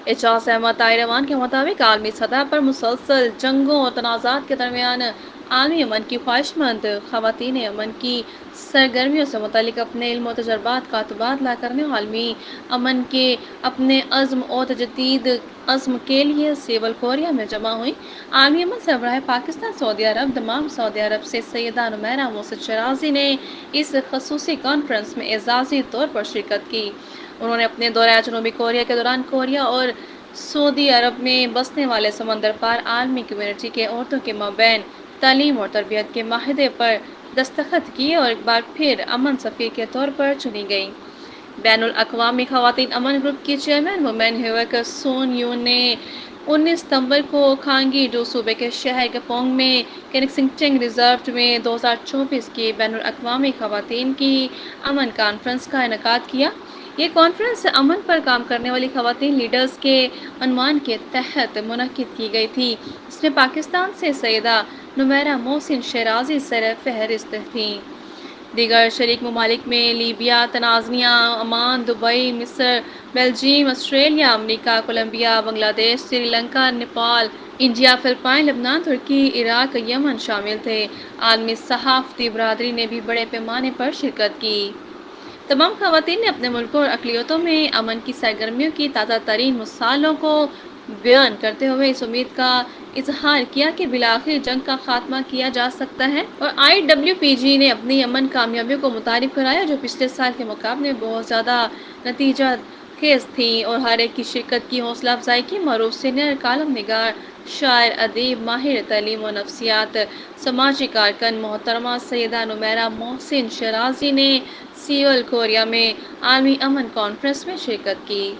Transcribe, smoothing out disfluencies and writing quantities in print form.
اعجاز احمد طائروان کے مطابق عالمی سطح پر مسلسل جنگوں اور تنازعات کے درمیان عالمی امن کی خواہش مند خواتین امن کی سرگرمیوں سے متعلق اپنے علم و تجربات کا تبادلہ کرنے اور عالمی امن کے اپنے عزم و تجدید عزم کے لیے سیول کوریا میں جمع ہوئی۔ عالمی امن سربراہ پاکستان سعودی عرب دمام سعودی عرب سے سیدہ نمیرہ محسن شیرازی نے اس خصوصی کانفرنس میں اعزازی طور پر شرکت کی۔ انہوں نے اپنے دورہ جنوبی کوریا کے دوران کوریا اور سعودی عرب میں بسنے والے سمندر پار عالمی کمیونٹی کے عورتوں کے مابین تعلیم اور تربیت کے معاہدے پر دستخط کیے اور ایک بار پھر امن سفیر کے طور پر چنی گئیں۔ بین الاقوامی خواتین امن گروپ کی چیئرمین وومین ہیوک سون یون نے 19 ستمبر کو کھانگی ڈو صوبے کے شہر گپونگ میں کینگسنگٹن ریزورٹ میں 2024 کی بین الاقوامی خواتین کی امن کانفرنس کا انعقاد کیا۔ یہ کانفرنس امن پر کام کرنے والی خواتین لیڈرز کے عنوان کے تحت منعقد کی گئی تھی، جس میں پاکستان سے سیدہ نمیرہ محسن شیرازی سر فہرست تھیں۔ دیگر شریک ممالک میں لیبیا، تنزانیہ، عمان، دبئی، مصر، بیلجیم، آسٹریلیا، امریکہ، کولمبیا، بنگلہ دیش، سری لنکا، نیپال، انڈیا، فلپائن، لبنان، ترکی، عراق، یمن شامل تھے۔ عالمی صحافتی برادری نے بھی بڑے پیمانے پر شرکت کی۔ تمام خواتین نے اپنے ملکوں اور اقلیتوں میں امن کی سرگرمیوں کی تازہ ترین مثالوں کو بیان کرتے ہوئے اس امید کا اظہار کیا کہ بالآخر جنگ کا خاتمہ کیا جا سکتا ہے، اور IWPG نے اپنی امن کامیابیوں کو متعارف کرایا جو پچھلے سال کے مقابلے میں بہت زیادہ نتیجہ خیز تھیں، اور ہر ایک کی شرکت کی حوصلہ افزائی کی۔ معروف سینئر کالم نگار، شاعر، ادیب، ماہر تعلیم و نفسیات، سماجی کارکن محترمہ سیدہ نمیرہ محسن شیرازی نے سیول کوریا میں عالمی امن کانفرنس میں شرکت کی۔